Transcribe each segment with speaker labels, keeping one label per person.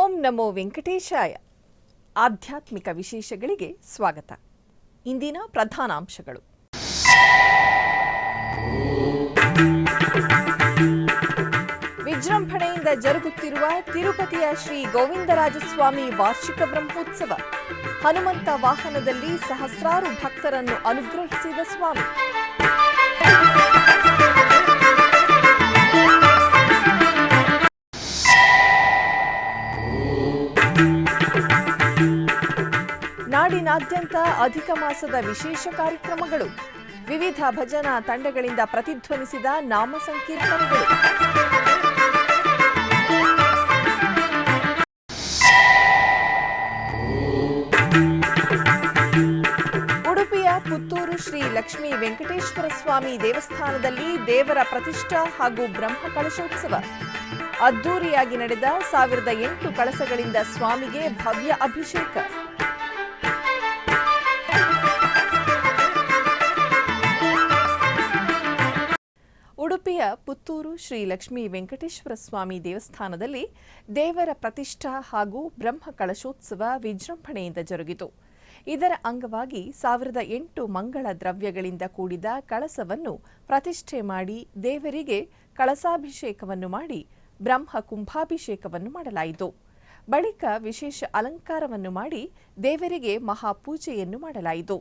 Speaker 1: ಓಂ ನಮೋ ವೆಂಕಟೇಶಾಯ. ಆಧ್ಯಾತ್ಮಿಕ ವಿಶೇಷಗಳಿಗೆ ಸ್ವಾಗತ. ಇಂದಿನ ಪ್ರಧಾನಾಂಶಗಳು. ವಿಜೃಂಭಣೆಯಿಂದ ಜರುಗುತ್ತಿರುವ ತಿರುಪತಿಯ ಶ್ರೀ ಗೋವಿಂದರಾಜಸ್ವಾಮಿ ವಾರ್ಷಿಕ ಬ್ರಹ್ಮೋತ್ಸವ. ಹನುಮಂತ ವಾಹನದಲ್ಲಿ ಸಹಸ್ರಾರು ಭಕ್ತರನ್ನು ಅನುಗ್ರಹಿಸಿದ ಸ್ವಾಮಿ. ನಾಡಿನಾದ್ಯಂತ ಅಧಿಕ ಮಾಸದ ವಿಶೇಷ ಕಾರ್ಯಕ್ರಮಗಳು. ವಿವಿಧ ಭಜನಾ ತಂಡಗಳಿಂದ ಪ್ರತಿಧ್ವನಿಸಿದ ನಾಮ ಸಂಕೀರ್ತನೆಗಳು. ಉಡುಪಿಯ ಪುತ್ತೂರು ಶ್ರೀ ಲಕ್ಷ್ಮೀ ವೆಂಕಟೇಶ್ವರ ಸ್ವಾಮಿ ದೇವಸ್ಥಾನದಲ್ಲಿ ದೇವರ ಪ್ರತಿಷ್ಠಾ ಹಾಗೂ ಬ್ರಹ್ಮ ಕಳಶೋತ್ಸವ. ಅದ್ದೂರಿಯಾಗಿ ನಡೆದ 1008 ಕಳಸಗಳಿಂದ ಸ್ವಾಮಿಗೆ ಭವ್ಯ ಅಭಿಷೇಕ. ಉಡುಪಿಯ ಪುತ್ತೂರು ಶ್ರೀ ಲಕ್ಷ್ಮೀ ವೆಂಕಟೇಶ್ವರ ಸ್ವಾಮಿ ದೇವಸ್ಥಾನದಲ್ಲಿ ದೇವರ ಪ್ರತಿಷ್ಠಾ ಹಾಗೂ ಬ್ರಹ್ಮ ಕಳಶೋತ್ಸವ ವಿಜೃಂಭಣೆಯಿಂದ ಜರುಗಿತು. ಇದರ ಅಂಗವಾಗಿ 1008 ಮಂಗಳ ದ್ರವ್ಯಗಳಿಂದ ಕೂಡಿದ ಕಳಸವನ್ನು ಪ್ರತಿಷ್ಠೆ ಮಾಡಿ ದೇವರಿಗೆ ಕಳಸಾಭಿಷೇಕವನ್ನು ಮಾಡಿ ಬ್ರಹ್ಮ ಕುಂಭಾಭಿಷೇಕವನ್ನು ಮಾಡಲಾಯಿತು. ಬಳಿಕ ವಿಶೇಷ ಅಲಂಕಾರವನ್ನು ಮಾಡಿ ದೇವರಿಗೆ ಮಹಾಪೂಜೆಯನ್ನು ಮಾಡಲಾಯಿತು.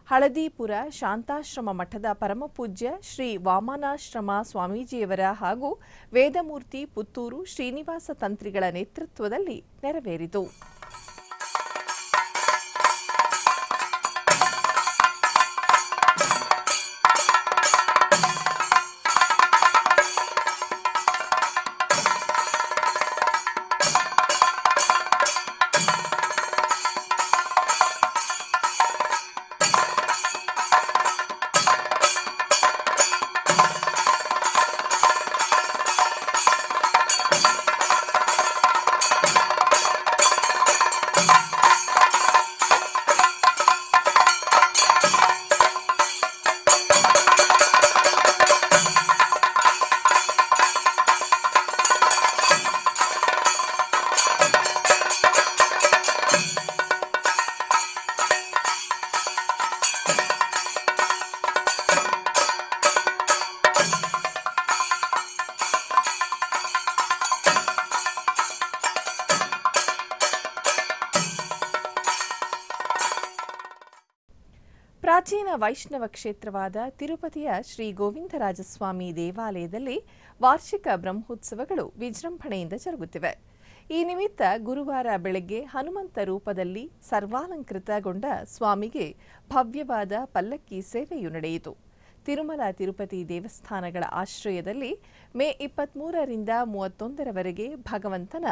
Speaker 1: ಹಳದಿಪುರ ಶಾಂತಾಶ್ರಮ ಮಠದ ಪರಮಪೂಜ್ಯ ಶ್ರೀ ವಾಮನಾಶ್ರಮ ಸ್ವಾಮೀಜಿಯವರ ಹಾಗೂ ವೇದಮೂರ್ತಿ ಪುತ್ತೂರು ಶ್ರೀನಿವಾಸ ತಂತ್ರಿಗಳ ನೇತೃತ್ವದಲ್ಲಿ ನೆರವೇರಿತು. ಪ್ರಾಚೀನ ವೈಷ್ಣವ ಕ್ಷೇತ್ರವಾದ ತಿರುಪತಿಯ ಶ್ರೀ ಗೋವಿಂದರಾಜಸ್ವಾಮಿ ದೇವಾಲಯದಲ್ಲಿ ವಾರ್ಷಿಕ ಬ್ರಹ್ಮೋತ್ಸವಗಳು ವಿಜೃಂಭಣೆಯಿಂದ ಜರುಗುತ್ತಿವೆ. ಈ ನಿಮಿತ್ತ ಗುರುವಾರ ಬೆಳಗ್ಗೆ ಹನುಮಂತ ರೂಪದಲ್ಲಿ ಸರ್ವಾಲಂಕೃತಗೊಂಡ ಸ್ವಾಮಿಗೆ ಭವ್ಯವಾದ ಪಲ್ಲಕ್ಕಿ ಸೇವೆಯು ನಡೆಯಿತು. ತಿರುಮಲ ತಿರುಪತಿ ದೇವಸ್ಥಾನಗಳ ಆಶ್ರಯದಲ್ಲಿ ಮೇ 23ರಿಂದ 31ರವರೆಗೆ ಭಗವಂತನ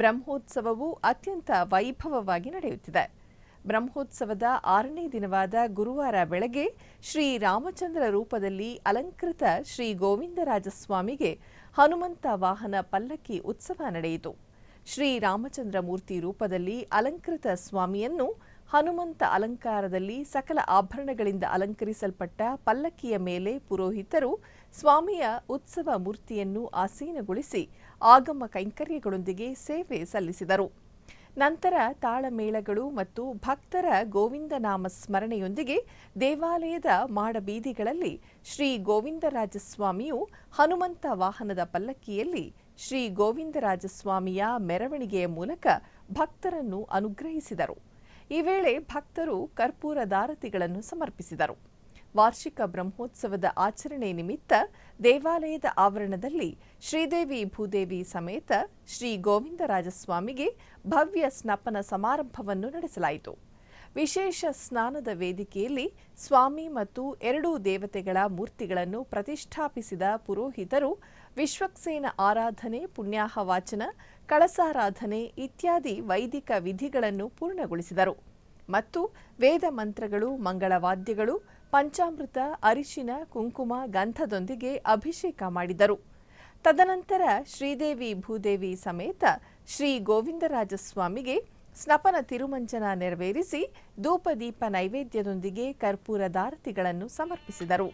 Speaker 1: ಬ್ರಹ್ಮೋತ್ಸವವು ಅತ್ಯಂತ ವೈಭವವಾಗಿ ನಡೆಯುತ್ತಿದೆ. ಬ್ರಹ್ಮೋತ್ಸವದ 6ನೇ ದಿನವಾದ ಗುರುವಾರ ಬೆಳಗ್ಗೆ ಶ್ರೀರಾಮಚಂದ್ರ ರೂಪದಲ್ಲಿ ಅಲಂಕೃತ ಶ್ರೀ ಗೋವಿಂದರಾಜಸ್ವಾಮಿಗೆ ಹನುಮಂತ ವಾಹನ ಪಲ್ಲಕ್ಕಿ ಉತ್ಸವ ನಡೆಯಿತು. ಶ್ರೀರಾಮಚಂದ್ರ ಮೂರ್ತಿ ರೂಪದಲ್ಲಿ ಅಲಂಕೃತ ಸ್ವಾಮಿಯನ್ನು ಹನುಮಂತ ಅಲಂಕಾರದಲ್ಲಿ ಸಕಲ ಆಭರಣಗಳಿಂದ ಅಲಂಕರಿಸಲ್ಪಟ್ಟ ಪಲ್ಲಕ್ಕಿಯ ಮೇಲೆ ಪುರೋಹಿತರು ಸ್ವಾಮಿಯ ಉತ್ಸವ ಮೂರ್ತಿಯನ್ನು ಆಸೀನಗೊಳಿಸಿ ಆಗಮ ಕೈಂಕರ್ಯಗಳೊಂದಿಗೆ ಸೇವೆ ಸಲ್ಲಿಸಿದರು. ನಂತರ ತಾಳಮೇಳಗಳು ಮತ್ತು ಭಕ್ತರ ಗೋವಿಂದ ನಾಮ ಸ್ಮರಣೆಯೊಂದಿಗೆ ದೇವಾಲಯದ ಮಾಡಬೀದಿಗಳಲ್ಲಿ ಶ್ರೀ ಗೋವಿಂದರಾಜಸ್ವಾಮಿಯು ಹನುಮಂತ ವಾಹನದ ಪಲ್ಲಕ್ಕಿಯಲ್ಲಿ ಶ್ರೀ ಗೋವಿಂದರಾಜಸ್ವಾಮಿಯ ಮೆರವಣಿಗೆಯ ಮೂಲಕ ಭಕ್ತರನ್ನು ಅನುಗ್ರಹಿಸಿದರು. ಈ ವೇಳೆ ಭಕ್ತರು ಕರ್ಪೂರದಾರತಿಗಳನ್ನು ಸಮರ್ಪಿಸಿದರು. ವಾರ್ಷಿಕ ಬ್ರಹ್ಮೋತ್ಸವದ ಆಚರಣೆ ನಿಮಿತ್ತ ದೇವಾಲಯದ ಆವರಣದಲ್ಲಿ ಶ್ರೀದೇವಿ ಭೂದೇವಿ ಸಮೇತ ಶ್ರೀ ಗೋವಿಂದರಾಜಸ್ವಾಮಿಗೆ ಭವ್ಯ ಸ್ನಪನ ಸಮಾರಂಭವನ್ನು ನಡೆಸಲಾಯಿತು. ವಿಶೇಷ ಸ್ನಾನದ ವೇದಿಕೆಯಲ್ಲಿ ಸ್ವಾಮಿ ಮತ್ತು 2 ದೇವತೆಗಳ ಮೂರ್ತಿಗಳನ್ನು ಪ್ರತಿಷ್ಠಾಪಿಸಿದ ಪುರೋಹಿತರು ವಿಶ್ವಕ್ಸೇನ ಆರಾಧನೆ, ಪುಣ್ಯಾಹವಾಚನ, ಕಳಸಾರಾಧನೆ ಇತ್ಯಾದಿ ವೈದಿಕ ವಿಧಿಗಳನ್ನು ಪೂರ್ಣಗೊಳಿಸಿದರು ಮತ್ತು ವೇದ ಮಂತ್ರಗಳು, ಮಂಗಳವಾದ್ಯಗಳು, ಪಂಚಾಮೃತ, ಅರಿಶಿನ, ಕುಂಕುಮ, ಗಂಧದೊಂದಿಗೆ ಅಭಿಷೇಕ ಮಾಡಿದರು. ತದನಂತರ ಶ್ರೀದೇವಿ ಭೂದೇವಿ ಸಮೇತ ಶ್ರೀ ಗೋವಿಂದರಾಜಸ್ವಾಮಿಗೆ ಸ್ನಪನ ತಿರುಮಂಜನ ನೆರವೇರಿಸಿ ಧೂಪದೀಪ ನೈವೇದ್ಯದೊಂದಿಗೆ ಕರ್ಪೂರದಾರತಿಗಳನ್ನು ಸಮರ್ಪಿಸಿದರು.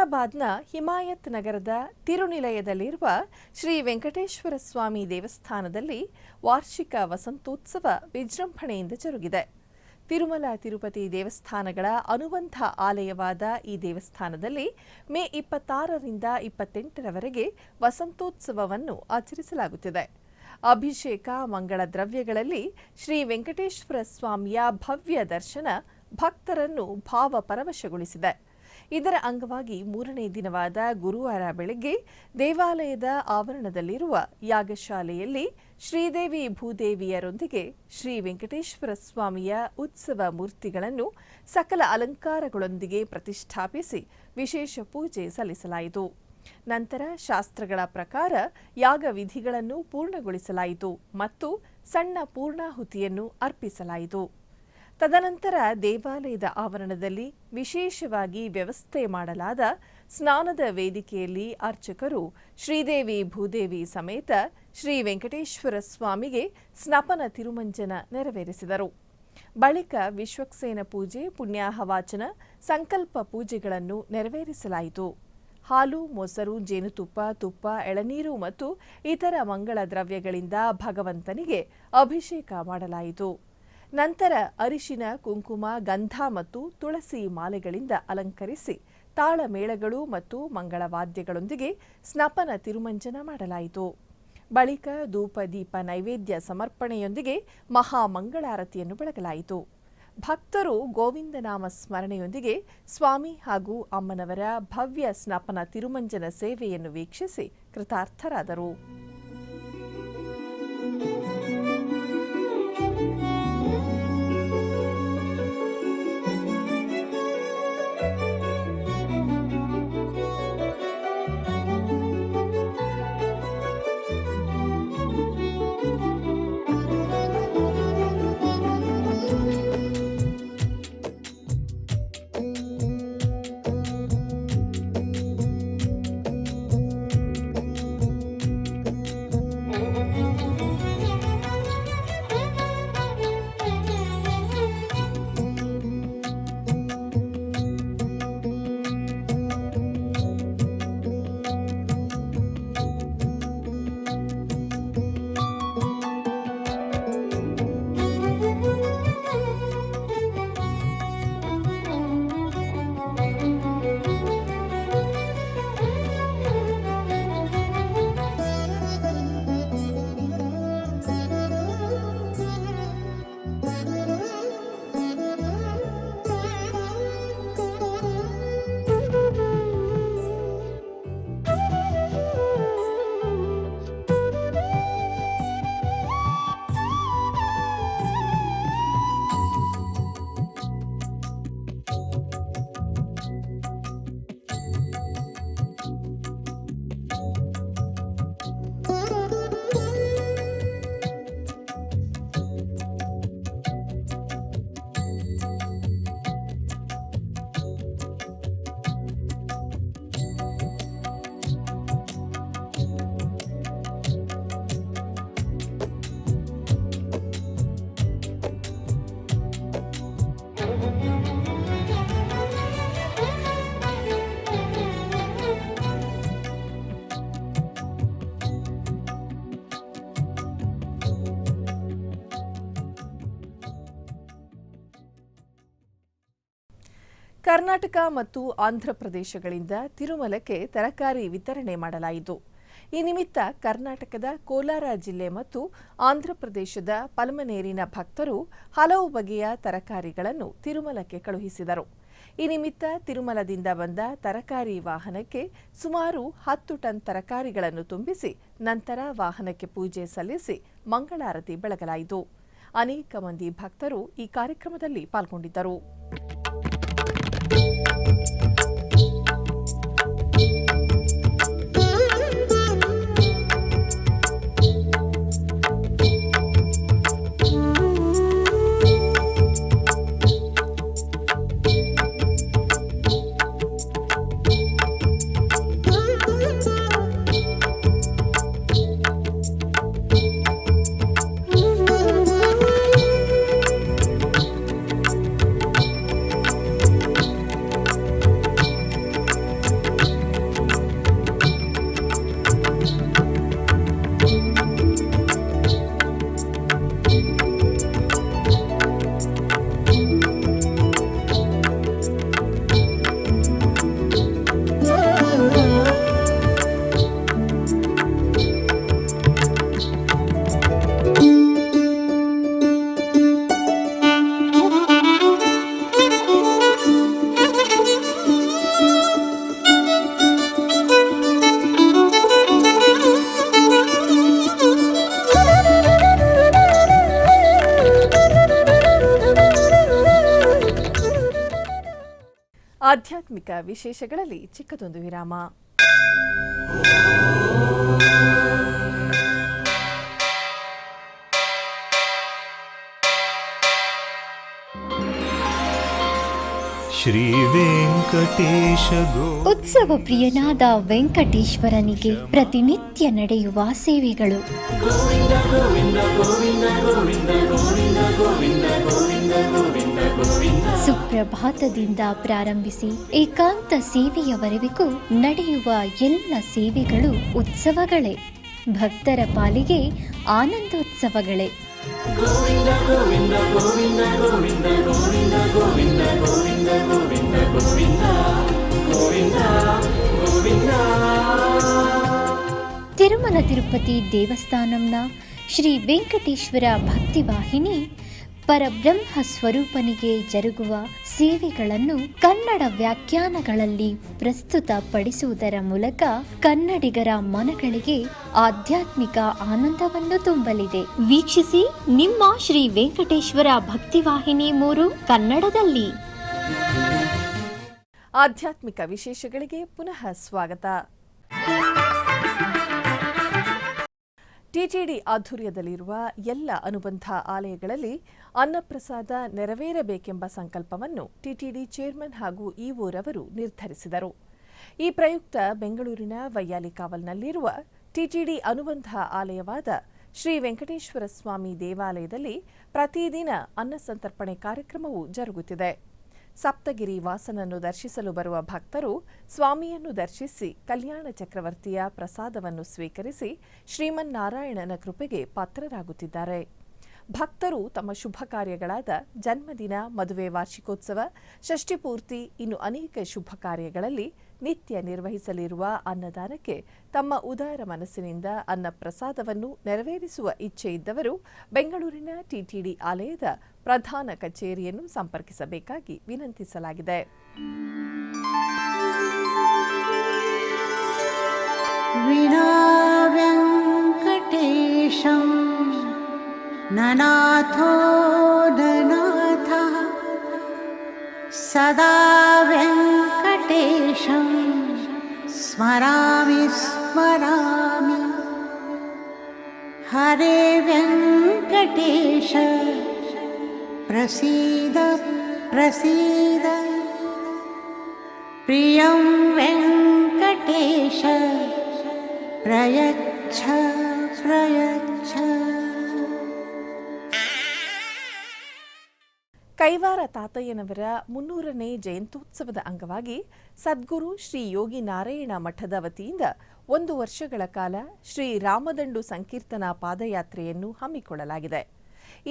Speaker 1: ಹೈದರಾಬಾದ್ನ ಹಿಮಾಯತ್ ನಗರದ ತಿರುನಿಲಯದಲ್ಲಿರುವ ಶ್ರೀ ವೆಂಕಟೇಶ್ವರ ಸ್ವಾಮಿ ದೇವಸ್ಥಾನದಲ್ಲಿ ವಾರ್ಷಿಕ ವಸಂತೋತ್ಸವ ವಿಜೃಂಭಣೆಯಿಂದ ಜರುಗಿದೆ. ತಿರುಮಲ ತಿರುಪತಿ ದೇವಸ್ಥಾನಗಳ ಅನುಬಂಧ ಆಲಯವಾದ ಈ ದೇವಸ್ಥಾನದಲ್ಲಿ ಮೇ 26ರಿಂದ 28ರವರೆಗೆ ವಸಂತೋತ್ಸವವನ್ನು ಆಚರಿಸಲಾಗುತ್ತಿದೆ. ಅಭಿಷೇಕ ಮಂಗಳ ದ್ರವ್ಯಗಳಲ್ಲಿ ಶ್ರೀ ವೆಂಕಟೇಶ್ವರ ಸ್ವಾಮಿಯ ಭವ್ಯ ದರ್ಶನ ಭಕ್ತರನ್ನು ಭಾವಪರವಶಗೊಳಿಸಿದೆ. ಇದರ ಅಂಗವಾಗಿ 3ನೇ ದಿನವಾದ ಗುರುವಾರ ಬೆಳಗ್ಗೆ ದೇವಾಲಯದ ಆವರಣದಲ್ಲಿರುವ ಯಾಗಶಾಲೆಯಲ್ಲಿ ಶ್ರೀದೇವಿ ಭೂದೇವಿಯರೊಂದಿಗೆ ಶ್ರೀ ವೆಂಕಟೇಶ್ವರ ಸ್ವಾಮಿಯ ಉತ್ಸವ ಮೂರ್ತಿಗಳನ್ನು ಸಕಲ ಅಲಂಕಾರಗಳೊಂದಿಗೆ ಪ್ರತಿಷ್ಠಾಪಿಸಿ ವಿಶೇಷ ಪೂಜೆ ಸಲ್ಲಿಸಲಾಯಿತು. ನಂತರ ಶಾಸ್ತ್ರಗಳ ಪ್ರಕಾರ ಯಾಗ ವಿಧಿಗಳನ್ನು ಪೂರ್ಣಗೊಳಿಸಲಾಯಿತು ಮತ್ತು ಸಣ್ಣ ಪೂರ್ಣಾಹುತಿಯನ್ನು ಅರ್ಪಿಸಲಾಯಿತು. ತದನಂತರ ದೇವಾಲಯದ ಆವರಣದಲ್ಲಿ ವಿಶೇಷವಾಗಿ ವ್ಯವಸ್ಥೆ ಮಾಡಲಾದ ಸ್ನಾನದ ವೇದಿಕೆಯಲ್ಲಿ ಅರ್ಚಕರು ಶ್ರೀದೇವಿ ಭೂದೇವಿ ಸಮೇತ ಶ್ರೀ ವೆಂಕಟೇಶ್ವರ ಸ್ವಾಮಿಗೆ ಸ್ನಪನ ತಿರುಮಂಜನ ನೆರವೇರಿಸಿದರು. ಬಳಿಕ ವಿಶ್ವಕ್ಸೇನ ಪೂಜೆ, ಪುಣ್ಯಾಹವಾಚನ, ಸಂಕಲ್ಪ ಪೂಜೆಗಳನ್ನು ನೆರವೇರಿಸಲಾಯಿತು. ಹಾಲು, ಮೊಸರು, ಜೇನುತುಪ್ಪ, ತುಪ್ಪ, ಎಳನೀರು ಮತ್ತು ಇತರ ಮಂಗಳ ದ್ರವ್ಯಗಳಿಂದ ಭಗವಂತನಿಗೆ ಅಭಿಷೇಕ ಮಾಡಲಾಯಿತು. ನಂತರ ಅರಿಶಿನ, ಕುಂಕುಮ, ಗಂಧ ಮತ್ತು ತುಳಸಿ ಮಾಲೆಗಳಿಂದ ಅಲಂಕರಿಸಿ ತಾಳಮೇಳಗಳು ಮತ್ತು ಮಂಗಳವಾದ್ಯಗಳೊಂದಿಗೆ ಸ್ನಪನ ತಿರುಮಂಜನ ಮಾಡಲಾಯಿತು. ಬಳಿಕ ಧೂಪ ದೀಪ ನೈವೇದ್ಯ ಸಮರ್ಪಣೆಯೊಂದಿಗೆ ಮಹಾಮಂಗಳಾರತಿಯನ್ನು ಬೆಳಗಲಾಯಿತು. ಭಕ್ತರು ಗೋವಿಂದನಾಮ ಸ್ಮರಣೆಯೊಂದಿಗೆ ಸ್ವಾಮಿ ಹಾಗೂ ಅಮ್ಮನವರ ಭವ್ಯ ಸ್ನಪನ ತಿರುಮಂಜನ ಸೇವೆಯನ್ನು ವೀಕ್ಷಿಸಿ ಕೃತಾರ್ಥರಾದರು. ಕರ್ನಾಟಕ ಮತ್ತು ಆಂಧ್ರಪ್ರದೇಶಗಳಿಂದ ತಿರುಮಲಕ್ಕೆ ತರಕಾರಿ ವಿತರಣೆ ಮಾಡಲಾಯಿತು. ಈ ನಿಮಿತ್ತ ಕರ್ನಾಟಕದ ಕೋಲಾರ ಜಿಲ್ಲೆ ಮತ್ತು ಆಂಧ್ರಪ್ರದೇಶದ ಪಲ್ಮನೇರಿನ ಭಕ್ತರು ಹಲವು ಬಗೆಯ ತರಕಾರಿಗಳನ್ನು ತಿರುಮಲಕ್ಕೆ ಕಳುಹಿಸಿದರು. ಈ ನಿಮಿತ್ತ ತಿರುಮಲದಿಂದ ಬಂದ ತರಕಾರಿ ವಾಹನಕ್ಕೆ ಸುಮಾರು 10 ಟನ್ ತರಕಾರಿಗಳನ್ನು ತುಂಬಿಸಿ ನಂತರ ವಾಹನಕ್ಕೆ ಪೂಜೆ ಸಲ್ಲಿಸಿ ಮಂಗಳಾರತಿ ಬೆಳಗಲಾಯಿತು. ಅನೇಕ ಮಂದಿ ಭಕ್ತರು ಈ ಕಾರ್ಯಕ್ರಮದಲ್ಲಿ ಪಾಲ್ಗೊಂಡಿದ್ದರು. ಆಧ್ಯಾತ್ಮಿಕ ವಿಶೇಷಗಳಲ್ಲಿ ಚಿಕ್ಕದೊಂದು ವಿರಾಮ.
Speaker 2: ಶ್ರೀ ವೆಂಕಟೇಶ
Speaker 3: ಉತ್ಸವ ಪ್ರಿಯನಾದ ವೆಂಕಟೇಶ್ವರನಿಗೆ ಪ್ರತಿನಿತ್ಯ ನಡೆಯುವ ಸೇವೆಗಳು. ಸುಪ್ರಭಾತದಿಂದ ಪ್ರಾರಂಭಿಸಿ ಏಕಾಂತ ಸೇವೆಯವರೆಗೂ ನಡೆಯುವ ಎಲ್ಲ ಸೇವೆಗಳು ಉತ್ಸವಗಳೇ. ಭಕ್ತರ ಪಾಲಿಗೆ ಆನಂದೋತ್ಸವಗಳೇ. ಗೋವಿಂದ ಗೋವಿಂದ ಗೋವಿಂದ ಗೋವಿಂದ ಗೋವಿಂದ ಗೋವಿಂದ ಗೋವಿಂದ ಗೋವಿಂದ ಗೋವಿಂದ ಗೋವಿಂದ ಗೋವಿಂದ. ತಿರುಮಲ ತಿರುಪತಿ ದೇವಸ್ಥಾನಂನ ಶ್ರೀ ವೆಂಕಟೇಶ್ವರ ಭಕ್ತಿವಾಹಿನಿ ಪರಬ್ರಹ್ಮ ಸ್ವರೂಪನಿಗೆ ಜರುಗುವ ಸೇವೆಗಳನ್ನು ಕನ್ನಡ ವ್ಯಾಖ್ಯಾನಗಳಲ್ಲಿ ಪ್ರಸ್ತುತಪಡಿಸುವುದರ ಮೂಲಕ ಕನ್ನಡಿಗರ ಮನಗಳಿಗೆ ಆಧ್ಯಾತ್ಮಿಕ ಆನಂದವನ್ನು ತುಂಬಲಿದೆ. ವೀಕ್ಷಿಸಿ ನಿಮ್ಮ ಶ್ರೀ ವೆಂಕಟೇಶ್ವರ ಭಕ್ತಿವಾಹಿನಿ 3 ಕನ್ನಡದಲ್ಲಿ.
Speaker 1: ಆಧ್ಯಾತ್ಮಿಕ ವಿಶೇಷಗಳಿಗೆ ಪುನಃ ಸ್ವಾಗತ. ಟಿಟಿಡಿ ಆಧ್ವರ್ಯದಲ್ಲಿರುವ ಎಲ್ಲ ಅನುಬಂಧ ಆಲಯಗಳಲ್ಲಿ ಅನ್ನಪ್ರಸಾದ ನೆರವೇರಬೇಕೆಂಬ ಸಂಕಲ್ಪವನ್ನು ಟಿಟಿಡಿ ಚೇರ್ಮನ್ ಹಾಗೂ ಇಒರವರು ನಿರ್ಧರಿಸಿದರು. ಈ ಪ್ರಯುಕ್ತ ಬೆಂಗಳೂರಿನ ವೈಯಾಲಿಕಾವಲ್ನಲ್ಲಿರುವ ಟಿಟಿಡಿ ಅನುಬಂಧ ಆಲಯವಾದ ಶ್ರೀ ವೆಂಕಟೇಶ್ವರ ಸ್ವಾಮಿ ದೇವಾಲಯದಲ್ಲಿ ಪ್ರತಿದಿನ ಅನ್ನಸಂತರ್ಪಣೆ ಕಾರ್ಯಕ್ರಮವು ಜರುಗುತ್ತಿದೆ. ಸಪ್ತಗಿರಿ ವಾಸನನ್ನು ದರ್ಶಿಸಲು ಬರುವ ಭಕ್ತರು ಸ್ವಾಮಿಯನ್ನು ದರ್ಶಿಸಿ ಕಲ್ಯಾಣ ಚಕ್ರವರ್ತಿಯ ಪ್ರಸಾದವನ್ನು ಸ್ವೀಕರಿಸಿ ಶ್ರೀಮನ್ನಾರಾಯಣನ ಕೃಪೆಗೆ ಪಾತ್ರರಾಗುತ್ತಿದ್ದಾರೆ. ಭಕ್ತರು ತಮ್ಮ ಶುಭ ಕಾರ್ಯಗಳಾದ ಜನ್ಮದಿನ, ಮದುವೆ ವಾರ್ಷಿಕೋತ್ಸವ, ಷಷ್ಠಿಪೂರ್ತಿ ಇನ್ನು ಅನೇಕ ಶುಭ ಕಾರ್ಯಗಳಲ್ಲಿ ನಿತ್ಯ ನಿರ್ವಹಿಸಲಿರುವ ಅನ್ನದಾನಕ್ಕೆ ತಮ್ಮ ಉದಾರ ಮನಸ್ಸಿನಿಂದ ಅನ್ನಪ್ರಸಾದವನ್ನು ನೆರವೇರಿಸುವ ಇಚ್ಛೆ ಇದ್ದವರು ಬೆಂಗಳೂರಿನ ಟಿಟಿಡಿ ಆಲಯದ ಪ್ರಧಾನ ಕಚೇರಿಯನ್ನು ಸಂಪರ್ಕಿಸಬೇಕಾಗಿ ವಿನಂತಿಸಲಾಗಿದೆ.
Speaker 4: ನನಾಥೋ ನನಾಥಃ ಸದಾ ವೆಂಕಟೇಶಂ ಸ್ಮರಾಮಿ ಸ್ಮರಾಮಿ. ಹರೇ ವೆಂಕಟೇಶ ಪ್ರಸೀದ ಪ್ರಸೀದ. ಪ್ರಿಯಂ ವೆಂಕಟೇಶ ಪ್ರಯಚ್ಛ ಪ್ರಯಚ್ಛ.
Speaker 1: ಕೈವಾರ ತಾತಯ್ಯನವರ 300ನೇ ಜಯಂತ್ಯೋತ್ಸವದ ಅಂಗವಾಗಿ ಸದ್ಗುರು ಶ್ರೀ ಯೋಗಿ ನಾರಾಯಣ ಮಠದ ವತಿಯಿಂದ 1 ವರ್ಷಗಳ ಕಾಲ ಶ್ರೀ ರಾಮದಂಡು ಸಂಕೀರ್ತನಾ ಪಾದಯಾತ್ರೆಯನ್ನು ಹಮ್ಮಿಕೊಳ್ಳಲಾಗಿದೆ.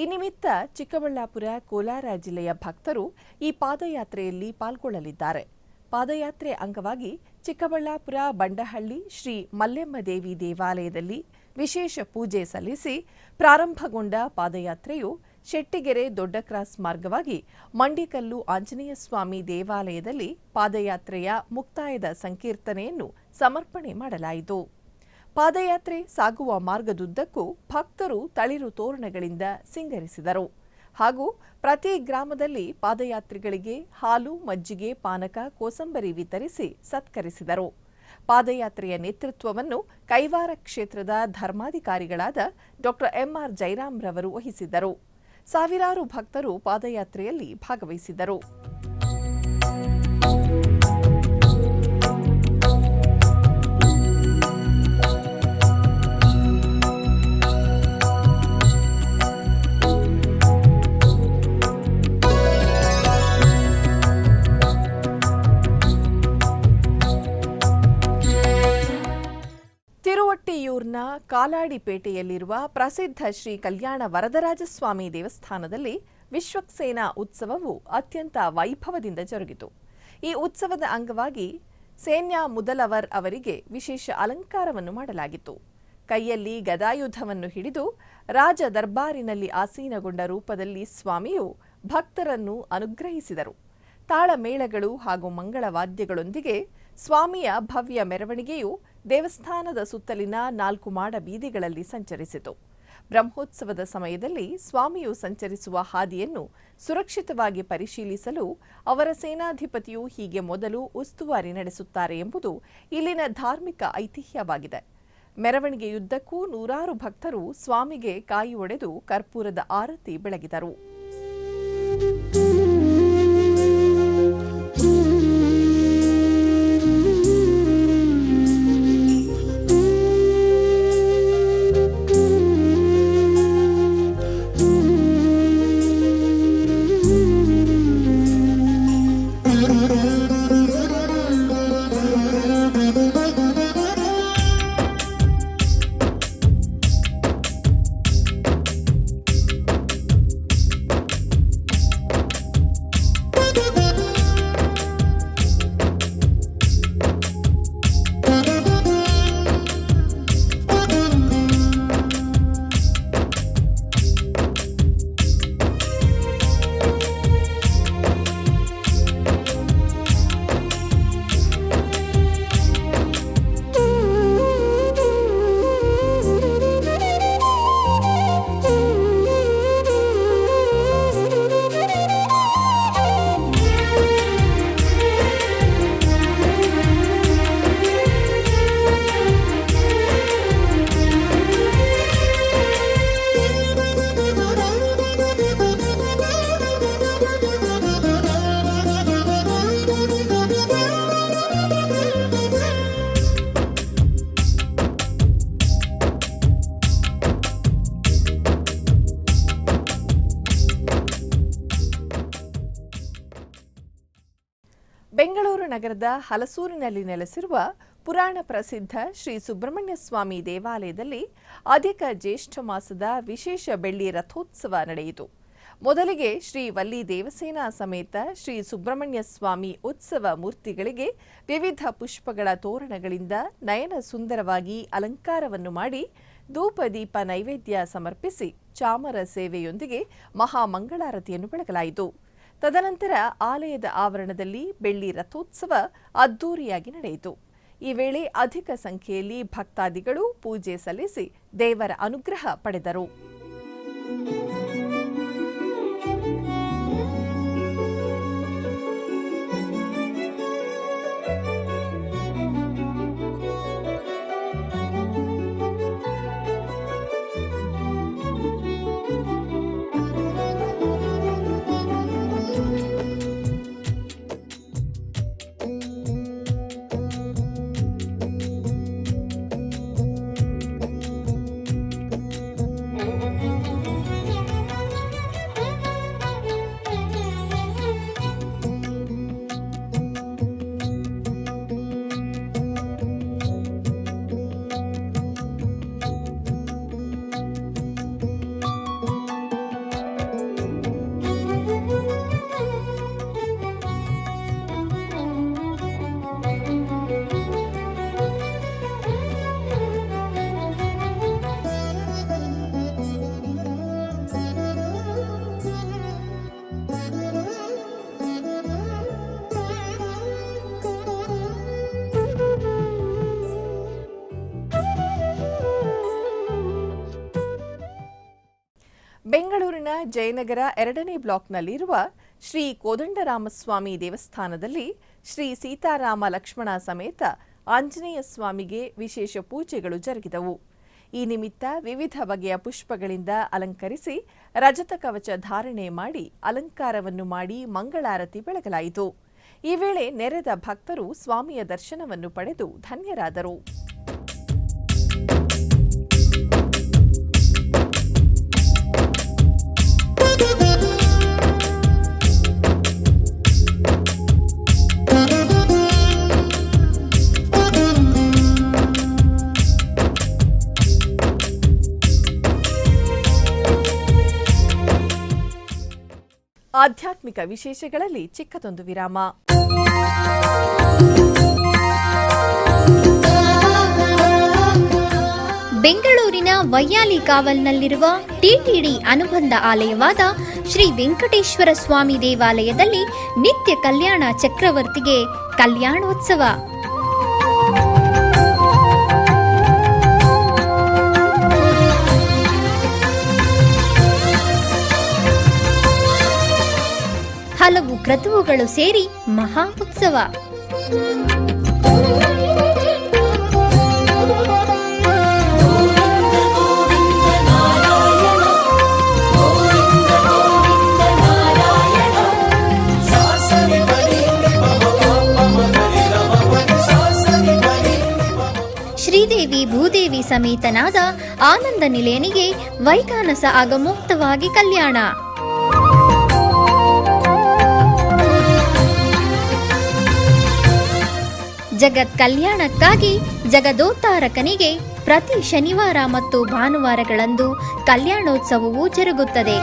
Speaker 1: ಈ ನಿಮಿತ್ತ ಚಿಕ್ಕಬಳ್ಳಾಪುರ, ಕೋಲಾರ ಜಿಲ್ಲೆಯ ಭಕ್ತರು ಈ ಪಾದಯಾತ್ರೆಯಲ್ಲಿ ಪಾಲ್ಗೊಳ್ಳಲಿದ್ದಾರೆ. ಪಾದಯಾತ್ರೆ ಅಂಗವಾಗಿ ಚಿಕ್ಕಬಳ್ಳಾಪುರ ಬಂಡಹಳ್ಳಿ ಶ್ರೀ ಮಲ್ಲೆಮ್ಮ ದೇವಿ ದೇವಾಲಯದಲ್ಲಿ ವಿಶೇಷ ಪೂಜೆ ಸಲ್ಲಿಸಿ ಪ್ರಾರಂಭಗೊಂಡ ಪಾದಯಾತ್ರೆಯು ಶೆಟ್ಟಿಗೆರೆ ದೊಡ್ಡ ಕ್ರಾಸ್ ಮಾರ್ಗವಾಗಿ ಮಂಡಿಕಲ್ಲು ಆಂಜನೇಯ ಸ್ವಾಮಿ ದೇವಾಲಯದಲ್ಲಿ ಪಾದಯಾತ್ರೆಯ ಮುಕ್ತಾಯದ ಸಂಕೀರ್ತನೆಯನ್ನು ಸಮರ್ಪಣೆ ಮಾಡಲಾಯಿತು. ಪಾದಯಾತ್ರೆ ಸಾಗುವ ಮಾರ್ಗದುದ್ದಕ್ಕೂ ಭಕ್ತರು ತಳಿರು ತೋರಣಗಳಿಂದ ಸಿಂಗರಿಸಿದರು ಹಾಗೂ ಪ್ರತಿ ಗ್ರಾಮದಲ್ಲಿ ಪಾದಯಾತ್ರಿಗಳಿಗೆ ಹಾಲು, ಮಜ್ಜಿಗೆ, ಪಾನಕ, ಕೋಸಂಬರಿ ವಿತರಿಸಿ ಸತ್ಕರಿಸಿದರು. ಪಾದಯಾತ್ರೆಯ ನೇತೃತ್ವವನ್ನು ಕೈವಾರ ಕ್ಷೇತ್ರದ ಧರ್ಮಾಧಿಕಾರಿಗಳಾದ ಡಾ ಎಂಆರ್ ಜೈರಾಮ್ ರವರು ವಹಿಸಿದ್ದರು. ಸಾವಿರಾರು ಭಕ್ತರು ಪಾದಯಾತ್ರೆಯಲ್ಲಿ ಭಾಗವಹಿಸಿದ್ದರು. ತಿರುವಟ್ಟಿಯೂರ್ನ ಕಾಲಾಡಿಪೇಟೆಯಲ್ಲಿರುವ ಪ್ರಸಿದ್ಧ ಶ್ರೀ ಕಲ್ಯಾಣ ವರದರಾಜಸ್ವಾಮಿ ದೇವಸ್ಥಾನದಲ್ಲಿ ವಿಶ್ವಕ್ಸೇನಾ ಉತ್ಸವವು ಅತ್ಯಂತ ವೈಭವದಿಂದ ಜರುಗಿತು. ಈ ಉತ್ಸವದ ಅಂಗವಾಗಿ ಸೇನ್ಯಾ ಮುದಲವರ್ ಅವರಿಗೆ ವಿಶೇಷ ಅಲಂಕಾರವನ್ನು ಮಾಡಲಾಗಿತ್ತು. ಕೈಯಲ್ಲಿ ಗದಾಯುಧವನ್ನು ಹಿಡಿದು ರಾಜ ದರ್ಬಾರಿನಲ್ಲಿ ಆಸೀನಗೊಂಡ ರೂಪದಲ್ಲಿ ಸ್ವಾಮಿಯು ಭಕ್ತರನ್ನು ಅನುಗ್ರಹಿಸಿದರು. ತಾಳಮೇಳಗಳು ಹಾಗೂ ಮಂಗಳವಾದ್ಯಗಳೊಂದಿಗೆ ಸ್ವಾಮಿಯ ಭವ್ಯ ಮೆರವಣಿಗೆಯು ದೇವಸ್ಥಾನದ ಸುತ್ತಲಿನ 4 ಮಾಡ ಬೀದಿಗಳಲ್ಲಿ ಸಂಚರಿಸಿತು. ಬ್ರಹ್ಮೋತ್ಸವದ ಸಮಯದಲ್ಲಿ ಸ್ವಾಮಿಯು ಸಂಚರಿಸುವ ಹಾದಿಯನ್ನು ಸುರಕ್ಷಿತವಾಗಿ ಪರಿಶೀಲಿಸಲು ಅವರ ಸೇನಾಧಿಪತಿಯು ಹೀಗೆ ಮೊದಲು ಉಸ್ತುವಾರಿ ನಡೆಸುತ್ತಾರೆ ಎಂಬುದು ಇಲ್ಲಿನ ಧಾರ್ಮಿಕ ಐತಿಹ್ಯವಾಗಿದೆ. ಮೆರವಣಿಗೆಯುದ್ದಕ್ಕೂ ನೂರಾರು ಭಕ್ತರು ಸ್ವಾಮಿಗೆ ಕಾಯಿ ಒಡೆದು ಕರ್ಪೂರದ ಆರತಿ ಬೆಳಗಿದರು. ಬೆಂಗಳೂರು ನಗರದ ಹಲಸೂರಿನಲ್ಲಿ ನೆಲೆಸಿರುವ ಪುರಾಣ ಪ್ರಸಿದ್ಧ ಶ್ರೀ ಸುಬ್ರಹ್ಮಣ್ಯ ಸ್ವಾಮಿ ದೇವಾಲಯದಲ್ಲಿ ಅಧಿಕ ಜ್ಯೇಷ್ಠ ಮಾಸದ ವಿಶೇಷ ಬೆಳ್ಳಿ ರಥೋತ್ಸವ ನಡೆಯಿತು. ಮೊದಲಿಗೆ ಶ್ರೀ ವಲ್ಲಿ ದೇವಸೇನಾ ಸಮೇತ ಶ್ರೀ ಸುಬ್ರಹ್ಮಣ್ಯ ಸ್ವಾಮಿ ಉತ್ಸವ ಮೂರ್ತಿಗಳಿಗೆ ವಿವಿಧ ಪುಷ್ಪಗಳ ತೋರಣಗಳಿಂದ ನಯನ ಸುಂದರವಾಗಿ ಅಲಂಕಾರವನ್ನು ಮಾಡಿ ಧೂಪ ದೀಪ ನೈವೇದ್ಯ ಸಮರ್ಪಿಸಿ ಚಾಮರ ಸೇವೆಯೊಂದಿಗೆ ಮಹಾಮಂಗಳಾರತಿಯನ್ನು ಬೆಳಗಲಾಯಿತು. ತದನಂತರ ಆಲಯದ ಆವರಣದಲ್ಲಿ ಬೆಳ್ಳಿ ರಥೋತ್ಸವ ಅದ್ದೂರಿಯಾಗಿ ನಡೆಯಿತು. ಈ ವೇಳೆ ಅಧಿಕ ಸಂಖ್ಯೆಯಲ್ಲಿ ಭಕ್ತಾದಿಗಳು ಪೂಜೆ ಸಲ್ಲಿಸಿ ದೇವರ ಅನುಗ್ರಹ ಪಡೆದರು. ಬೆಂಗಳೂರಿನ ಜಯನಗರ 2ನೇ ಬ್ಲಾಕ್ನಲ್ಲಿರುವ ಶ್ರೀ ಕೋದಂಡರಾಮಸ್ವಾಮಿ ದೇವಸ್ಥಾನದಲ್ಲಿ ಶ್ರೀ ಸೀತಾರಾಮ ಲಕ್ಷ್ಮಣ ಸಮೇತ ಆಂಜನೇಯ ಸ್ವಾಮಿಗೆ ವಿಶೇಷ ಪೂಜೆಗಳು ಜರುಗಿದವು. ಈ ನಿಮಿತ್ತ ವಿವಿಧ ಬಗೆಯ ಪುಷ್ಪಗಳಿಂದ ಅಲಂಕರಿಸಿ ರಜತ ಕವಚ ಧಾರಣೆ ಮಾಡಿ ಅಲಂಕಾರವನ್ನು ಮಾಡಿ ಮಂಗಳಾರತಿ ಬೆಳಗಲಾಯಿತು. ಈ ವೇಳೆ ನೆರೆದ ಭಕ್ತರು ಸ್ವಾಮಿಯ ದರ್ಶನವನ್ನು ಪಡೆದು ಧನ್ಯರಾದರು. ಆಧ್ಯಾತ್ಮಿಕ ವಿಶೇಷಗಳಲ್ಲಿ ಚಿಕ್ಕದೊಂದು ವಿರಾಮ.
Speaker 3: ಬೆಂಗಳೂರಿನ ವೈಯಾಲಿ ಕಾವಲ್ನಲ್ಲಿರುವ ಟಿಟಿಡಿ ಅನುಬಂಧ ಆಲಯವಾದ ಶ್ರೀ ವೆಂಕಟೇಶ್ವರ ಸ್ವಾಮಿ ದೇವಾಲಯದಲ್ಲಿ ನಿತ್ಯ ಕಲ್ಯಾಣ ಚಕ್ರವರ್ತಿಗೆ ಕಲ್ಯಾಣೋತ್ಸವ. ಪ್ರತಿಭೆಗಳು ಸೇರಿ ಮಹಾ ಉತ್ಸವ. ಶ್ರೀದೇವಿ ಭೂದೇವಿ ಸಮೇತನಾದ ಆನಂದ ನಿಲಯನಿಗೆ ವೈಖಾನಸ ಆಗಮೋಕ್ತವಾಗಿ ಕಲ್ಯಾಣ. ಜಗತ್ ಕಲ್ಯಾಣಕ್ಕಾಗಿ ಜಗದೋತ್ತಾರಕನಿಗೆ ಪ್ರತಿ ಶನಿವಾರ ಮತ್ತು ಭಾನುವಾರಗಳಂದು ಕಲ್ಯಾಣೋತ್ಸವವು ಜರುಗುತ್ತದೆ.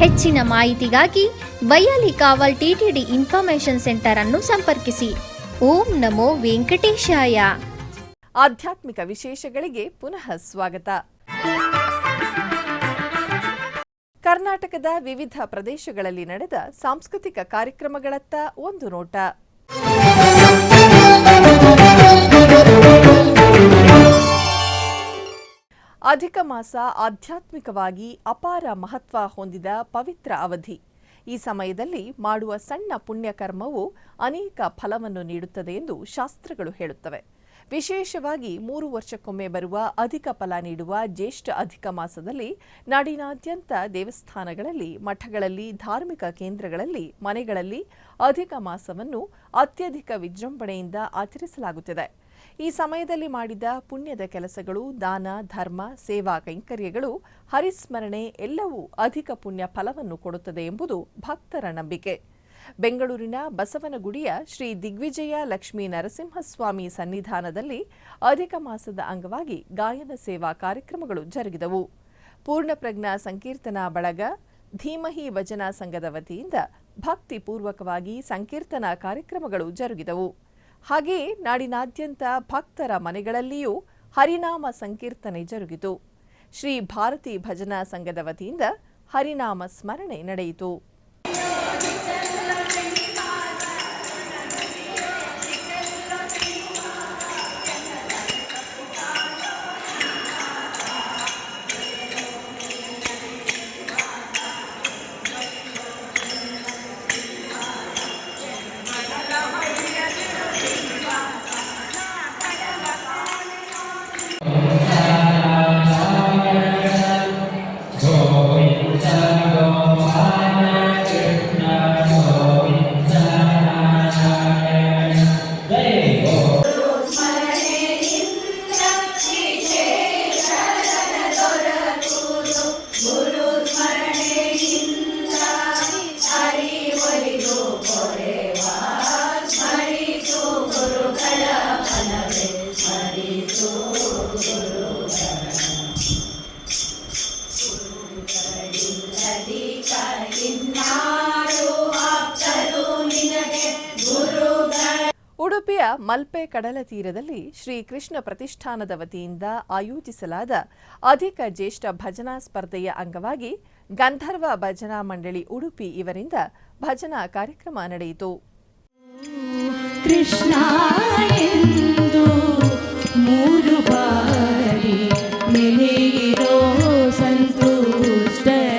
Speaker 3: ಹೆಚ್ಚಿನ ಮಾಹಿತಿಗಾಗಿ ವೈಯಾಲಿ ಕಾವಲ್ ಟಿಟಿಡಿ ಇನ್ಫಾರ್ಮೇಶನ್ ಸೆಂಟರ್ ಅನ್ನು ಸಂಪರ್ಕಿಸಿ. ಓಂ ನಮೋ ವೆಂಕಟೇಶಾಯ.
Speaker 1: ಆಧ್ಯಾತ್ಮಿಕ ವಿಶೇಷಗಳಿಗೆ ಪುನಃ ಸ್ವಾಗತ. ಕರ್ನಾಟಕದ ವಿವಿಧ ಪ್ರದೇಶಗಳಲ್ಲಿ ನಡೆದ ಸಾಂಸ್ಕೃತಿಕ ಕಾರ್ಯಕ್ರಮಗಳತ್ತ ಒಂದು ನೋಟ. ಅಧಿಕ ಮಾಸ ಆಧ್ಯಾತ್ಮಿಕವಾಗಿ ಅಪಾರ ಮಹತ್ವ ಹೊಂದಿದ ಪವಿತ್ರ ಅವಧಿ. ಈ ಸಮಯದಲ್ಲಿ ಮಾಡುವ ಸಣ್ಣ ಪುಣ್ಯಕರ್ಮವು ಅನೇಕ ಫಲವನ್ನು ನೀಡುತ್ತದೆ ಎಂದು ಶಾಸ್ತ್ರಗಳು ಹೇಳುತ್ತವೆ. ವಿಶೇಷವಾಗಿ 3 ವರ್ಷಕ್ಕೊಮ್ಮೆ ಬರುವ ಅಧಿಕ ಫಲ ನೀಡುವ ಜ್ಯೇಷ್ಠ ಅಧಿಕ ಮಾಸದಲ್ಲಿ ನಾಡಿನಾದ್ಯಂತ ದೇವಸ್ಥಾನಗಳಲ್ಲಿ, ಮಠಗಳಲ್ಲಿ, ಧಾರ್ಮಿಕ ಕೇಂದ್ರಗಳಲ್ಲಿ, ಮನೆಗಳಲ್ಲಿ ಅಧಿಕ ಮಾಸವನ್ನು ಅತ್ಯಧಿಕ ವಿಜೃಂಭಣೆಯಿಂದ ಆಚರಿಸಲಾಗುತ್ತದೆ. ಈ ಸಮಯದಲ್ಲಿ ಮಾಡಿದ ಪುಣ್ಯದ ಕೆಲಸಗಳು, ದಾನ, ಧರ್ಮ, ಸೇವಾ ಕೈಂಕರ್ಯಗಳು, ಹರಿಸ್ಮರಣೆ ಎಲ್ಲವೂ ಅಧಿಕ ಪುಣ್ಯ ಫಲವನ್ನು ಕೊಡುತ್ತದೆ ಎಂಬುದು ಭಕ್ತರ ನಂಬಿಕೆ. ಬೆಂಗಳೂರಿನ ಬಸವನಗುಡಿಯ ಶ್ರೀ ದಿಗ್ವಿಜಯ ಲಕ್ಷ್ಮೀ ನರಸಿಂಹಸ್ವಾಮಿ ಸನ್ನಿಧಾನದಲ್ಲಿ ಅಧಿಕ ಮಾಸದ ಅಂಗವಾಗಿ ಗಾಯನ ಸೇವಾ ಕಾರ್ಯಕ್ರಮಗಳು ಜರುಗಿದವು. ಪೂರ್ಣಪ್ರಜ್ಞಾ ಸಂಕೀರ್ತನಾ ಬಳಗ, ಧೀಮಹಿ ಭಜನಾ ಸಂಘದ ವತಿಯಿಂದ ಭಕ್ತಿಪೂರ್ವಕವಾಗಿ ಸಂಕೀರ್ತನಾ ಕಾರ್ಯಕ್ರಮಗಳು ಜರುಗಿದವು. ಹಾಗೆಯೇ ನಾಡಿನಾದ್ಯಂತ ಭಕ್ತರ ಮನೆಗಳಲ್ಲಿಯೂ ಹರಿನಾಮ ಸಂಕೀರ್ತನೆ ಜರುಗಿತು. ಶ್ರೀ ಭಾರತಿ ಭಜನಾ ಸಂಘದ ವತಿಯಿಂದ ಹರಿನಾಮ ಸ್ಮರಣೆ ನಡೆಯಿತು. ಉಡುಪಿಯ ಮಲ್ಪೆ ಕಡಲ ತೀರದಲ್ಲಿ ಶ್ರೀ ಕೃಷ್ಣ ಪ್ರತಿಷ್ಠಾನದ ವತಿಯಿಂದ ಆಯೋಜಿಸಲಾದ ಅಧಿಕ ಜ್ಯೇಷ್ಠ ಭಜನಾ ಸ್ಪರ್ಧೆಯ ಅಂಗವಾಗಿ ಗಂಧರ್ವ ಭಜನಾ ಮಂಡಳಿ ಉಡುಪಿ ಇವರಿಂದ ಭಜನಾ ಕಾರ್ಯಕ್ರಮ ನಡೆಯಿತು.
Speaker 5: ಕೃಷ್ಣ ಎಂದು 3 ಬಾರಿ ನೆನೆಯಿರೋ ಸಂತುಷ್ಟನಾಗಿ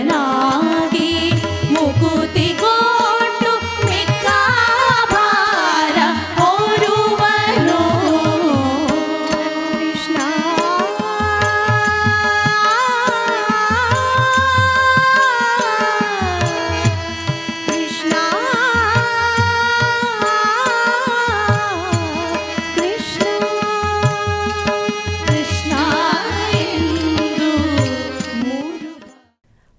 Speaker 5: ಮುಕುತಿಗೊಂಡು ಮಿಕ್ಕ ಭಾರ ಹೊರುವನು. ಕೃಷ್ಣ ಕೃಷ್ಣ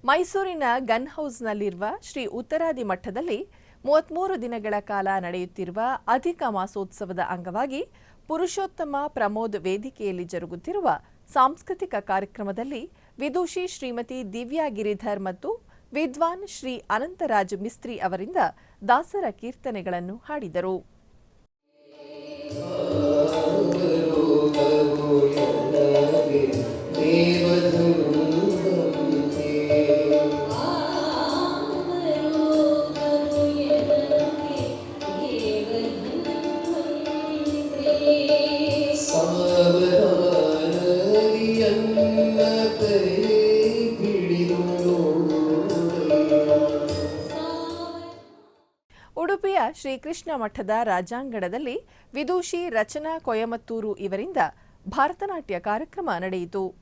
Speaker 1: ಮೈಸೂರಿನ ಗನ್ ಹೌಸ್ನಲ್ಲಿರುವ ಶ್ರೀ ಉತ್ತರಾದಿ ಮಠದಲ್ಲಿ 33 ದಿನಗಳ ಕಾಲ ನಡೆಯುತ್ತಿರುವ ಅಧಿಕ ಮಾಸೋತ್ಸವದ ಅಂಗವಾಗಿ ಪುರುಷೋತ್ತಮ ಪ್ರಮೋದ್ ವೇದಿಕೆಯಲ್ಲಿ ಜರುಗುತ್ತಿರುವ ಸಾಂಸ್ಕೃತಿಕ ಕಾರ್ಯಕ್ರಮದಲ್ಲಿ ವಿದೂಷಿ ಶ್ರೀಮತಿ ದಿವ್ಯಾ ಗಿರಿಧರ್ ಮತ್ತು ವಿದ್ವಾನ್ ಶ್ರೀ ಅನಂತರಾಜ್ ಮಿಸ್ತ್ರಿ ಅವರಿಂದ ದಾಸರ ಕೀರ್ತನೆಗಳನ್ನು ಹಾಡಿದರು.
Speaker 6: ಸಾವಧಾನದಿಯನ್ನು
Speaker 1: ಉಡುಪಿಯ ಶ್ರೀಕೃಷ್ಣ ಮಠದ ರಾಜಾಂಗಣದಲ್ಲಿ ವಿದೂಷಿ ರಚನಾ ಕೊಯಮತ್ತೂರು ಇವರಿಂದ ಭಾರತನಾಟ್ಯ ಕಾರ್ಯಕ್ರಮ ನಡೆಯಿತು.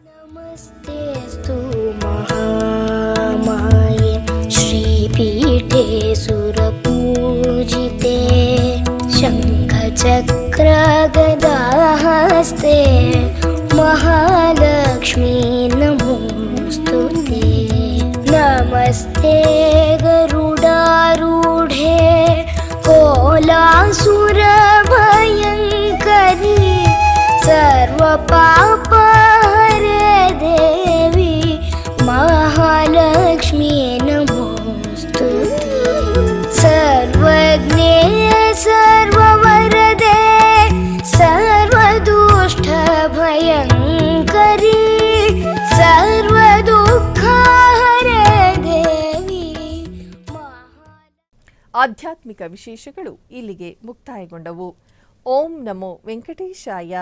Speaker 6: ನಮಸ್ತೆಸ್ತು ಮಹಾಮಾಯೆ ಶ್ರೀಪೀಠೆ ಸುರಪೂಜಿತೆ ಶಂಖಚಕ್ರ ಗದಾಹಸ್ತೆ ಮಹಾಲಕ್ಷ್ಮೀ ನಮೋಸ್ತುತೆ. ನಮಸ್ತೆ ಗರುಡಾರೂಢೆ ಕೋಲಾಸುರ ಭಯಂಕರಿ सर्वपापहरे देवी महालक्ष्मी नमोस्तुते. सर्वज्ञे सर्ववरदे सर्वदुष्टभयङ्करी सर्वदुःखहरे देवी.
Speaker 1: ಆಧ್ಯಾತ್ಮಿಕ ವಿಶೇಷಗಳು ಇಲ್ಲಿಗೆ ಮುಕ್ತಾಯಗೊಂಡವು. ಓಂ ನಮೋ ವೆಂಕಟೇಶಾಯ.